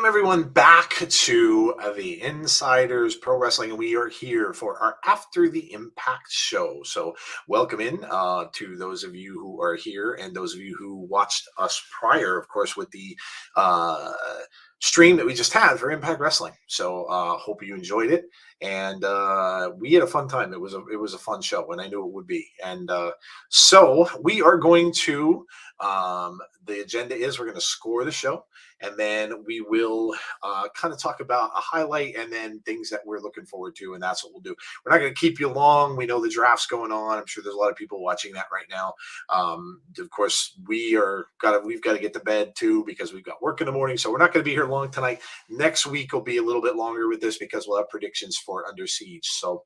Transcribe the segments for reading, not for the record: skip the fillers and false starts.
Welcome everyone back to the Insiders Pro Wrestling, and we are here for our After the Impact show. So welcome in to those of you who are here and those of you who watched us prior, of course, with the stream that we just had for Impact Wrestling. So hope you enjoyed it, and we had a fun time. It was a fun show, and I knew it would be. And so we are going to. The agenda is we're going to score the show, and then we will kind of talk about a highlight and then things that we're looking forward to, and that's what we'll do. We're not going to keep you long. We know the draft's going on. I'm sure there's a lot of people watching that right now. Of course, we've got to get to bed too because we've got work in the morning, so we're not going to be here long tonight. Next week will be a little bit longer with this because we'll have predictions for Under Siege. So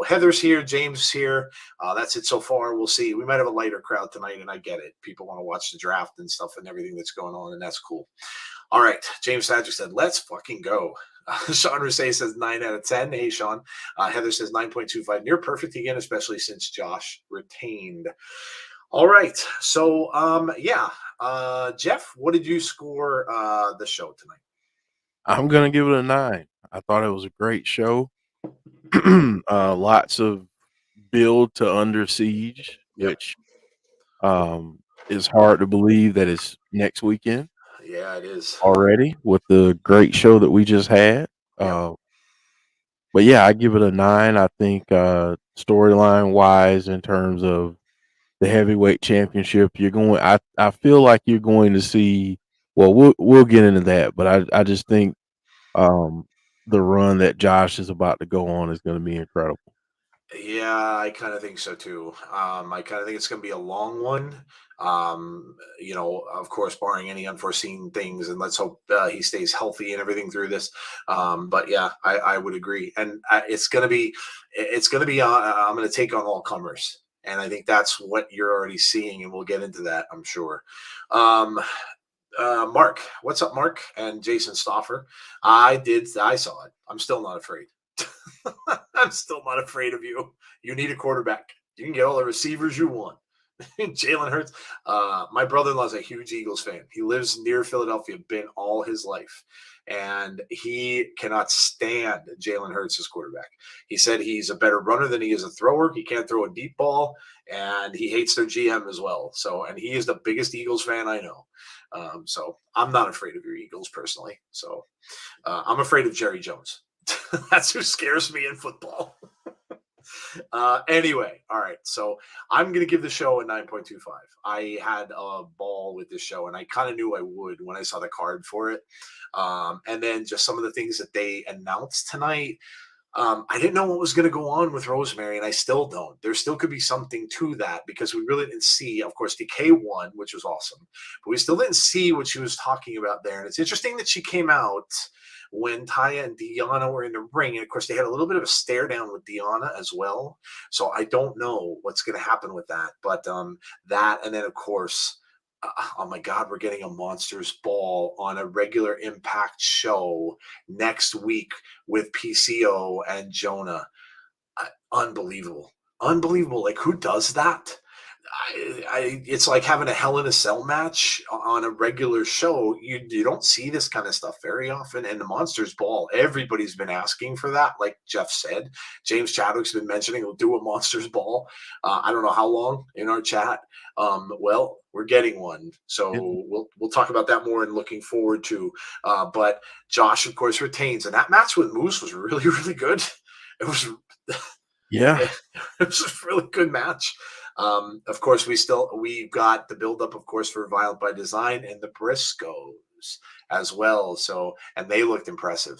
Heather's here, James is here. That's it so far. We'll see. We might have a lighter crowd tonight, and I get it. People want to watch the draft and stuff and everything that's going on, and that's cool. All right. James Sadger said, let's fucking go. Sean Rousset says 9 out of 10. Hey, Sean. Heather says 9.25. Near perfect again, especially since Josh retained. All right. So, Jeff, what did you score the show tonight? I'm going to give it a 9. I thought it was a great show. Lots of build to Under Siege, which is hard to believe that it's next weekend. Yeah, it is. Already with the great show that we just had. But yeah, I give it a 9. I think storyline wise, in terms of the heavyweight championship, I feel like you're going to see. Well, we'll get into that, but I just think the run that Josh is about to go on is going to be incredible. Yeah, I kind of think so too. I kind of think it's going to be a long one. Of course, barring any unforeseen things, and let's hope he stays healthy and everything through this. But yeah, I would agree, and it's going to be. I'm going to take on all comers, and I think that's what you're already seeing, and we'll get into that, I'm sure. Mark, what's up, Mark and Jason Stoffer? I saw it. I'm still not afraid. I'm still not afraid of you. You need a quarterback. You can get all the receivers you want. Jalen Hurts. My brother-in-law is a huge Eagles fan. He lives near Philadelphia, been all his life. And he cannot stand Jalen Hurts as quarterback. He said he's a better runner than he is a thrower. He can't throw a deep ball, and he hates their GM as well. And he is the biggest Eagles fan I know. So I'm not afraid of your Eagles personally. So I'm afraid of Jerry Jones. That's who scares me in football. Anyway, all right. So I'm going to give the show a 9.25. I had a ball with this show, and I kind of knew I would when I saw the card for it. And then just some of the things that they announced tonight. I didn't know what was going to go on with Rosemary, and I still don't. There still could be something to that because we really didn't see, of course, Decay won, which was awesome, but we still didn't see what she was talking about there. And it's interesting that she came out when Taya and Deonna were in the ring. And of course, they had a little bit of a stare down with Deonna as well. So I don't know what's going to happen with that. But that, and then of course, oh my God, we're getting a Monsters Ball on a regular Impact show next week with PCO and Jonah. Unbelievable. Unbelievable. Like, who does that? It's like having a Hell in a Cell match on a regular show. You don't see this kind of stuff very often. And the Monsters Ball, everybody's been asking for that. Like Jeff said, James Chadwick's been mentioning we'll do a Monsters Ball. I don't know how long in our chat. Well, we're getting one, so we'll talk about that more and looking forward to. But Josh, of course, retains, and that match with Moose was really, really good. It was. Yeah. It was a really good match. Of course, we've got the buildup, of course, for Violent by Design and the Briscoes as well. So, and they looked impressive.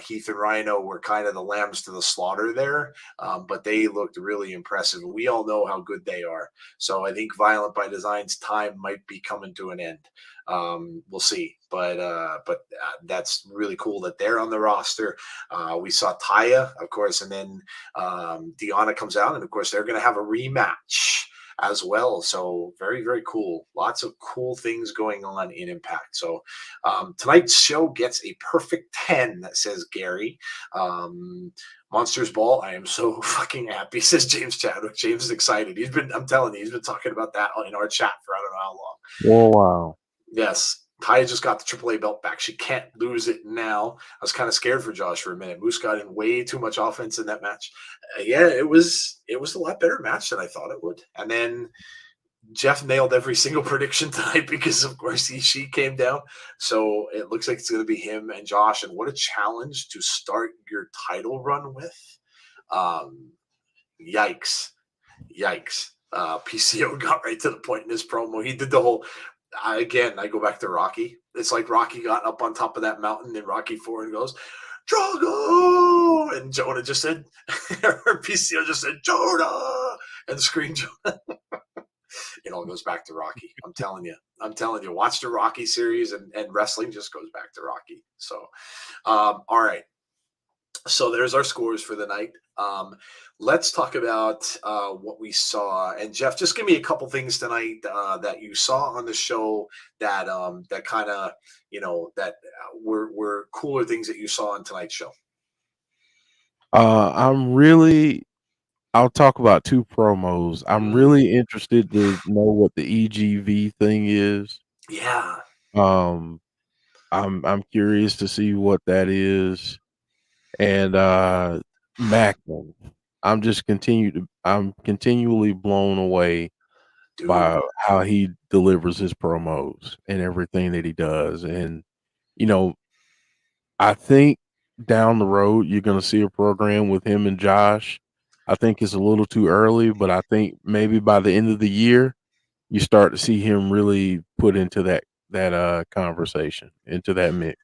Heath and Rhino were kind of the lambs to the slaughter there, but they looked really impressive. We all know how good they are. So I think Violent by Design's time might be coming to an end. We'll see, but that's really cool that they're on the roster. We saw Taya, of course, and then Deonna comes out, and of course they're going to have a rematch as well. So very, very cool. Lots of cool things going on in Impact. So tonight's show gets a perfect 10, says Gary. Monsters Ball, I am so fucking happy, says James Chadwick. James is excited. I'm telling you, he's been talking about that in our chat for I don't know how long. Oh, wow. Yes. Taya just got the AAA belt back. She can't lose it now. I was kind of scared for Josh for a minute. Moose got in way too much offense in that match. Yeah, it was a lot better match than I thought it would. And then Jeff nailed every single prediction tonight because, of course, she came down. So it looks like it's going to be him and Josh. And what a challenge to start your title run with. Um, yikes. Yikes. PCO got right to the point in his promo. He did the whole, again, I go back to Rocky. It's like Rocky got up on top of that mountain in Rocky 4 and goes, Drago! And Jonah just said, or PCO just said, Jonah! And screamed Jonah. It all goes back to Rocky. I'm telling you. Watch the Rocky series, and wrestling just goes back to Rocky. So, all right. So there's our scores for the night. Let's talk about what we saw. And Jeff, just give me a couple things tonight that you saw on the show that that kind of that were cooler things that you saw on tonight's show. I'll talk about 2 promos. I'm really interested to know what the EGV thing is. Yeah. I'm curious to see what that is. And Macklin. I'm continually blown away Dude. by how he delivers his promos and everything that he does. And I think down the road you're going to see a program with him and Josh. I think it's a little too early, but I think maybe by the end of the year you start to see him really put into that conversation, into that mix.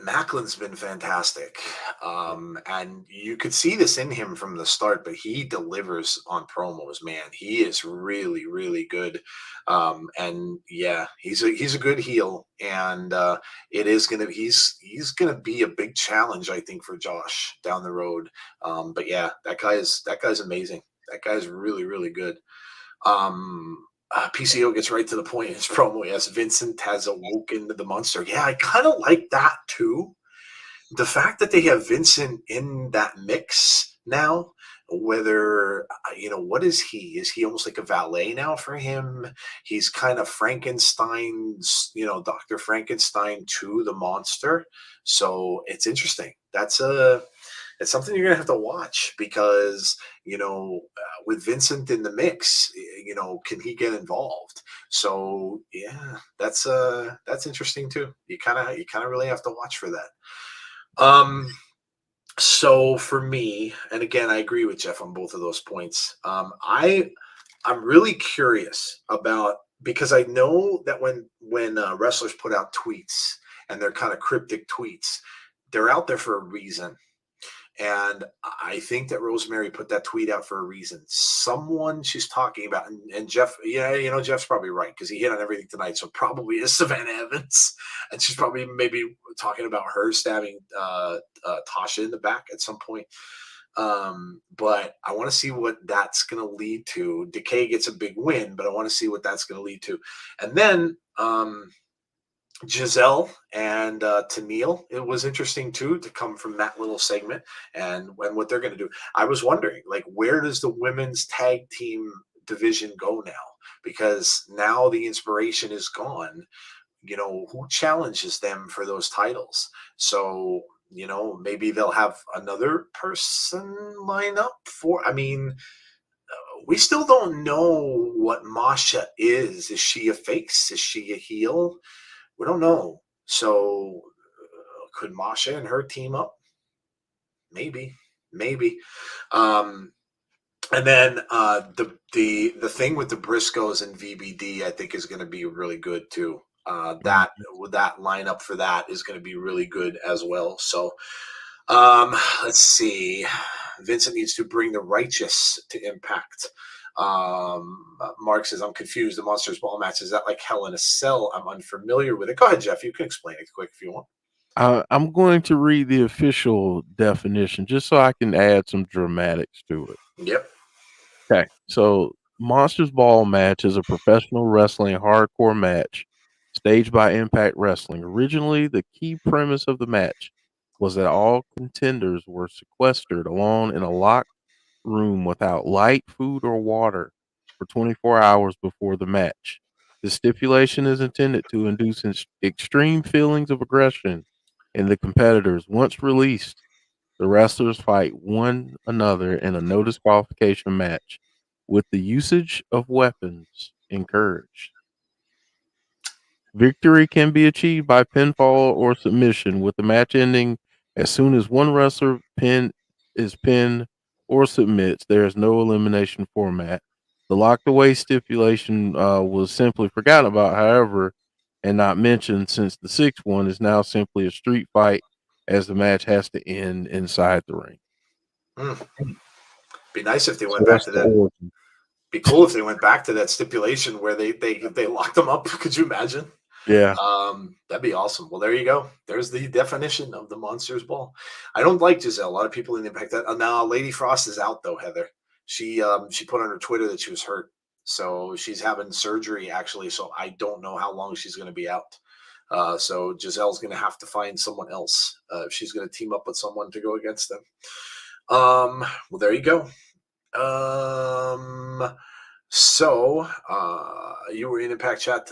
Macklin's been fantastic. And you could see this in him from the start, but he delivers on promos, man. He is really, really good. And yeah, he's a good heel. And it is he's gonna be a big challenge, I think, for Josh down the road. But yeah, that guy's amazing. That guy's really, really good. PCO gets right to the point in his promo. Yes, Vincent has awoken the monster. Yeah, I kind of like that too. The fact that they have Vincent in that mix now, whether what is he? Is he almost like a valet now for him? He's kind of Frankenstein's, Dr. Frankenstein to the monster. So it's interesting. It's something you're gonna have to watch because with Vincent in the mix, can he get involved? So yeah, that's interesting too. You kind of really have to watch for that. So for me, and again, I agree with Jeff on both of those points. I'm really curious about, because I know that when wrestlers put out tweets and they're kind of cryptic tweets, they're out there for a reason. And I think that Rosemary put that tweet out for a reason. Someone she's talking about, and Jeff, yeah, Jeff's probably right because he hit on everything tonight. So probably is Savannah Evans, and she's probably maybe talking about her stabbing Tasha in the back at some point. But I want to see what that's going to lead to. Decay gets a big win, but I want to see what that's going to lead to. And then Giselle and Tennille, it was interesting too to come from that little segment and what they're going to do. I was wondering, like, where does the women's tag team division go now? Because now the inspiration is gone. Who challenges them for those titles? So maybe they'll have another person line up for. I mean, we still don't know what Masha is. Is she a face? Is she a heel? We don't know. So could Masha and her team up? Maybe. And then the thing with the Briscoes and VBD, I think, is going to be really good too. That lineup for that is going to be really good as well. So let's see. Vincent needs to bring the Righteous to Impact. Mark says, I'm confused. The Monsters Ball match, is that like Hell in a Cell? I'm unfamiliar with it. Go ahead, Jeff. You can explain it quick if you want. I'm going to read the official definition just so I can add some dramatics to it. Yep. Okay. So Monsters Ball match is a professional wrestling hardcore match staged by Impact Wrestling. Originally, the key premise of the match was that all contenders were sequestered alone in a locked room without light, food, or water for 24 hours before the match. The stipulation is intended to induce extreme feelings of aggression in the competitors. Once released, the wrestlers fight one another in a no disqualification match with the usage of weapons encouraged. Victory can be achieved by pinfall or submission, with the match ending as soon as one wrestler is pinned or submits. There is no elimination format. The locked away stipulation was simply forgotten about, however, and not mentioned, since the sixth one is now simply a street fight, as the match has to end inside the ring. Be nice if they went So back that's to the that. origin. Be cool if they went back to that stipulation where they locked them up. Could you imagine? Yeah. That'd be awesome. Well, there you go. There's the definition of the Monsters Ball. I don't like Giselle. A lot of people in the Impact that. Now, Lady Frost is out though. Heather, she put on her Twitter that she was hurt, so she's having surgery actually. So I don't know how long she's going to be out. So Giselle's going to have to find someone else if she's going to team up with someone to go against them. Well, there you go. So you were in Impact chat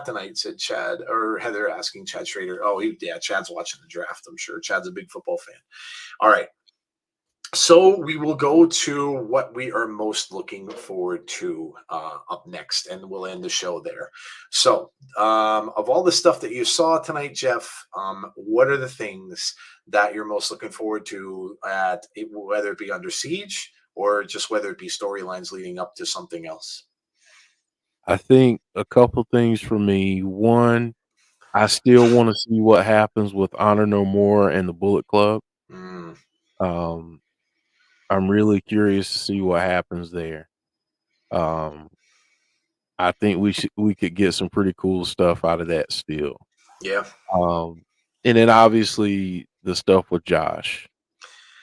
tonight, said Chad or Heather, asking Chad Schrader. Oh, yeah, Chad's watching the draft. I'm sure Chad's a big football fan. All right. So we will go to what we are most looking forward to up next, and we'll end the show there. So, of all the stuff that you saw tonight, Jeff, what are the things that you're most looking forward to whether it be Under Siege or just whether it be storylines leading up to something else? I think a couple things for me. One, I still want to see what happens with Honor No More and the Bullet Club. Mm, Um, I'm really curious to see what happens there. Um, I think we could get some pretty cool stuff out of that still. yeah, Um, and then obviously the stuff with Josh.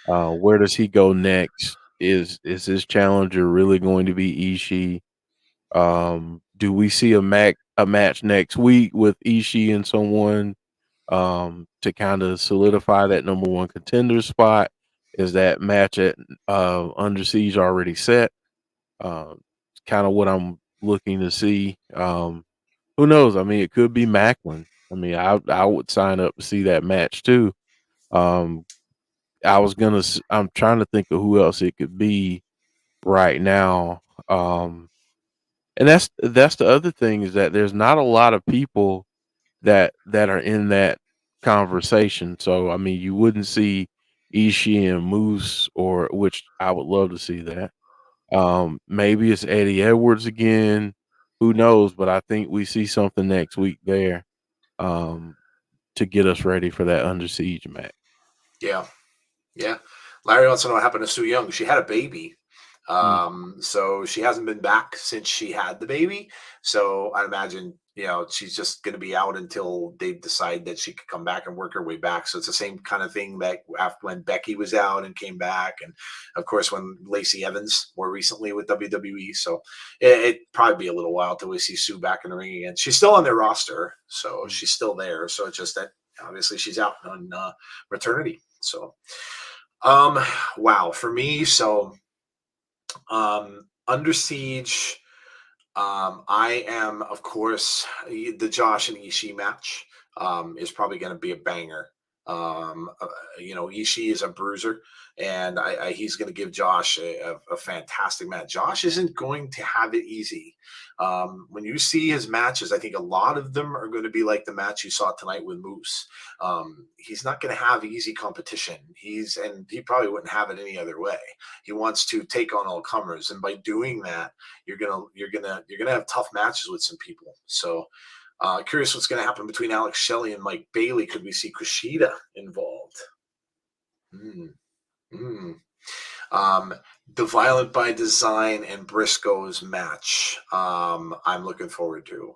Where does he go next? Is his challenger really going to be Ishii? Do we see a match next week with Ishii and someone to kind of solidify that number one contender spot? Is that match at Under Siege already set? Kind of what I'm looking to see. Who knows? I mean, it could be Macklin. I mean, I would sign up to see that match too. Um, I'm trying to think of who else it could be right now. And that's the other thing, is that there's not a lot of people that are in that conversation. So I mean, you wouldn't see Ishii and Moose, or which I would love to see that. Maybe it's Eddie Edwards again. Who knows? But I think we see something next week there, um, to get us ready for that Under Siege match. yeah, yeah. Larry wants to know what happened to Sue Young. She had a baby. So she hasn't been back since she had the baby. So I imagine, she's just going to be out until they decide that she could come back and work her way back. So it's the same kind of thing that after when Becky was out and came back, and of course when Lacey Evans more recently with WWE. So it'd probably be a little while till we see Sue back in the ring again. She's still on their roster, so she's still there. So it's just that obviously she's out on maternity. So, wow, for me, so. Under Siege, I am, of course, the Josh and Ishii match is probably going to be a banger. Ishii is a bruiser, and he's going to give Josh a fantastic match. Josh isn't going to have it easy. When you see his matches, I think a lot of them are going to be like the match you saw tonight with Moose. He's not going to have easy competition. And he probably wouldn't have it any other way. He wants to take on all comers, and by doing that, you're gonna have tough matches with some people. So curious what's going to happen between Alex Shelley and Mike Bailey. Could we see Kushida involved? The Violent by Design and Briscoes match, I'm looking forward to,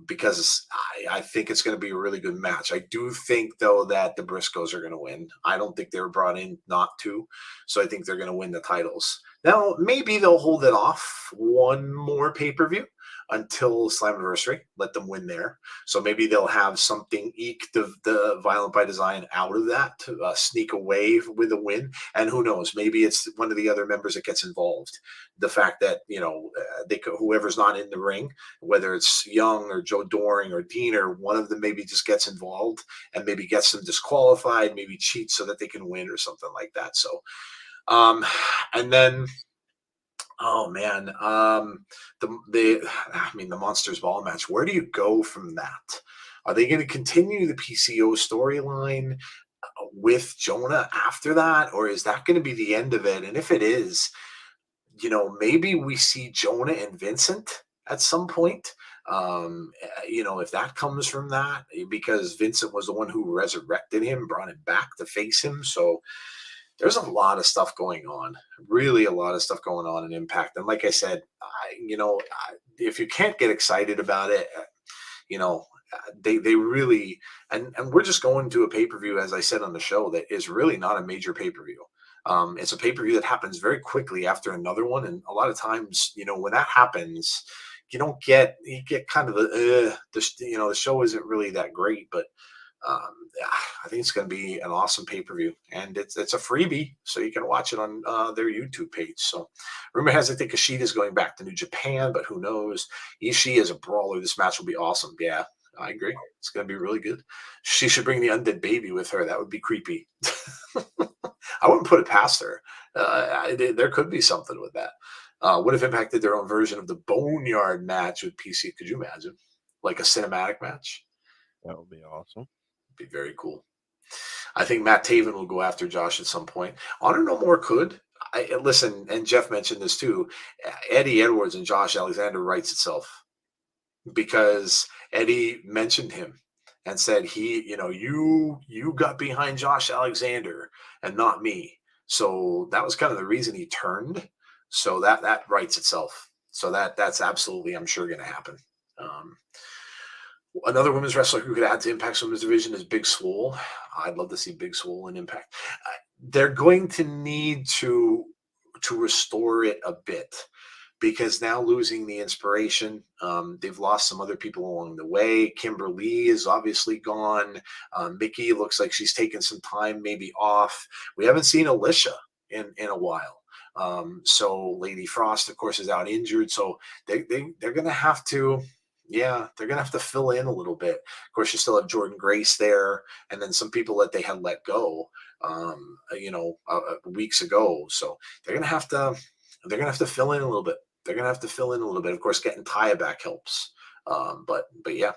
because I think it's going to be a really good match. I do think, though, that the Briscoes are going to win. I don't think they were brought in not to, so I think they're going to win the titles. Now, maybe they'll hold it off one more pay-per-view, until Slammiversary. Let them win there. So maybe they'll have something eke the Violent by Design out of that to sneak away with a win. And who knows? Maybe it's one of the other members that gets involved. The fact that whoever's not in the ring, whether it's Young or Joe Doring or Dean, or one of them maybe just gets involved and maybe gets them disqualified, maybe cheats so that they can win or something like that. So, and then, oh man, the Monsters Ball match. Where do you go from that? Are they going to continue the PCO storyline with Jonah after that, or is that going to be the end of it? And if it is, maybe we see Jonah and Vincent at some point. If that comes from that, because Vincent was the one who resurrected him, brought him back to face him. So there's a lot of stuff going on, really a lot of stuff going on in Impact. And like I said, if you can't get excited about it, they really, and we're just going to a pay-per-view, as I said on the show, that is really not a major pay-per-view. It's a pay-per-view that happens very quickly after another one. And a lot of times, when that happens, you get kind of the show isn't really that great, but I think it's going to be an awesome pay-per-view, and it's a freebie, so you can watch it on their YouTube page. So rumor has it that Kushida is going back to New Japan, but who knows? Ishii is a brawler. This match will be awesome. Yeah, I agree. It's going to be really good. She should bring the undead baby with her. That would be creepy. I wouldn't put it past her. There could be something with that. What if Impact did their own version of the Boneyard match with PC? Could you imagine? Like a cinematic match? That would be awesome. Be very cool. I think Matt Taven will go after Josh at some point. Honor No More could. Listen, and Jeff mentioned this too. Eddie Edwards and Josh Alexander writes itself, because Eddie mentioned him and said you got behind Josh Alexander and not me. So that was kind of the reason he turned. So that writes itself. So that's absolutely, I'm sure, going to happen. Another women's wrestler who could add to Impact's women's division is Big Swole. I'd love to see Big Swole in Impact. They're going to need to restore it a bit, because now losing the inspiration, they've lost some other people along the way. Kimberly is obviously gone. Mickey looks like she's taken some time maybe off. We haven't seen Alicia in a while. So Lady Frost, of course, is out injured. So they're going to have to. Yeah, they're going to have to fill in a little bit. Of course, you still have Jordan Grace there, and then some people that they had let go, weeks ago. So they're going to have to fill in a little bit. They're going to have to fill in a little bit. Of course, getting Taya back helps. But yeah.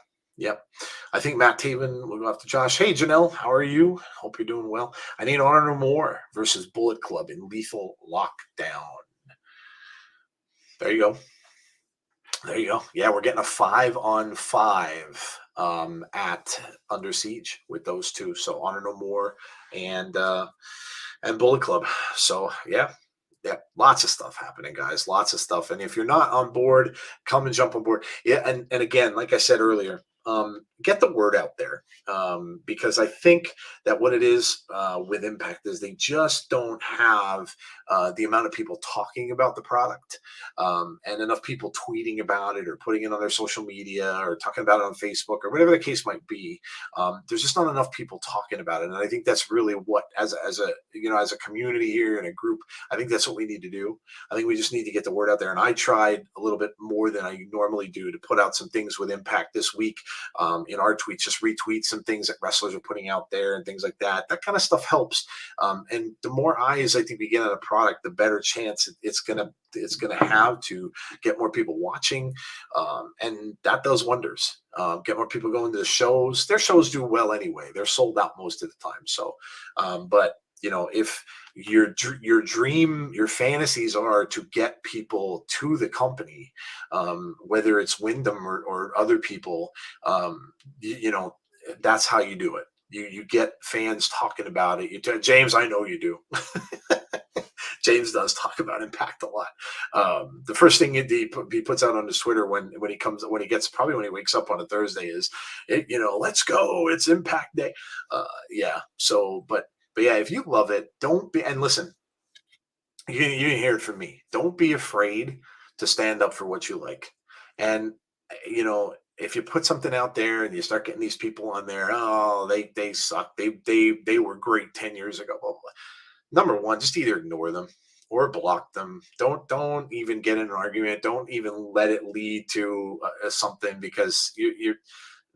I think Matt Taven will go after Josh. Hey, Janelle, how are you? Hope you're doing well. I need Honor No More versus Bullet Club in Lethal Lockdown. There you go. Yeah, we're getting a 5-on-5 at Under Siege with those two. So Honor No More and Bullet Club. So yeah, lots of stuff happening, guys. Lots of stuff. And if you're not on board, come and jump on board. Yeah, and again, like I said earlier, get the word out there, because I think that what it is with Impact is they just don't have the amount of people talking about the product, and enough people tweeting about it or putting it on their social media or talking about it on Facebook or whatever the case might be. There's just not enough people talking about it, and I think that's really what, as a community here and a group, I think that's what we need to do. I think we just need to get the word out there. And I tried a little bit more than I normally do to put out some things with Impact this week. In our tweets, just retweet some things that wrestlers are putting out there and things like that. That kind of stuff helps. And the more eyes I think we get on a product, the better chance it's gonna have to get more people watching, and that does wonders. Get more people going to the shows. Their shows do well anyway. They're sold out most of the time. So, but if your dream, your fantasies are to get people to the company, whether it's Wyndham or other people, that's how you do it. You get fans talking about it. James, I know you do. James does talk about Impact a lot. The first thing he puts out on his Twitter when he wakes up on a Thursday is, let's go, it's Impact Day. Yeah. So, but yeah, if you love it, don't be, and listen, you hear it from me. Don't be afraid to stand up for what you like. And if you put something out there and you start getting these people on there, oh, they suck. They were great 10 years ago. Blah, blah, blah. Number one, just either ignore them or block them. Don't even get in an argument. Don't even let it lead to something, because you're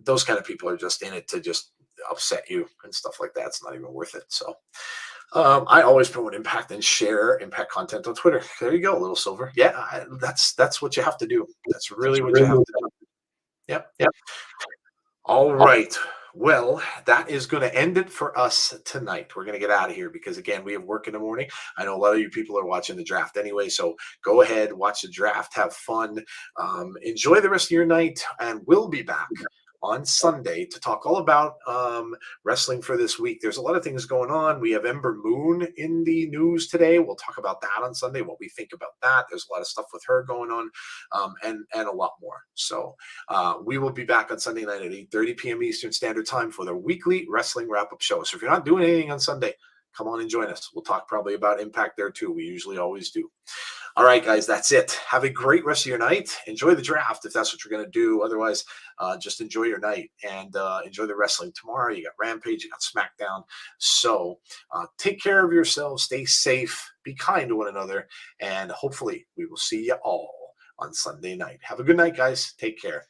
those kind of people are just in it to just upset you and stuff like that. It's not even worth it. So I always promote Impact and share Impact content on Twitter. There you go, little Silver. Yeah, that's what you have to do. That's really what you have to do. Yep, yep. All right. Well, that is going to end it for us tonight. We're going to get out of here because, again, we have work in the morning. I know a lot of you people are watching the draft anyway, so go ahead, watch the draft, have fun, enjoy the rest of your night, and we'll be back on Sunday to talk all about wrestling for this week. There's a lot of things going on. We have Ember Moon in the news today. We'll talk about that on Sunday, what we think about that. There's a lot of stuff with her going on, and a lot more. So we will be back on Sunday night at 8:30 p.m. Eastern Standard Time for the weekly wrestling wrap-up show. So if you're not doing anything on Sunday, come on and join us. We'll talk probably about Impact there too. We usually always do. All right, guys, that's it. Have a great rest of your night. Enjoy the draft if that's what you're going to do. Otherwise, just enjoy your night and enjoy the wrestling. Tomorrow, you got Rampage, you got SmackDown. So take care of yourselves. Stay safe. Be kind to one another. And hopefully, we will see you all on Sunday night. Have a good night, guys. Take care.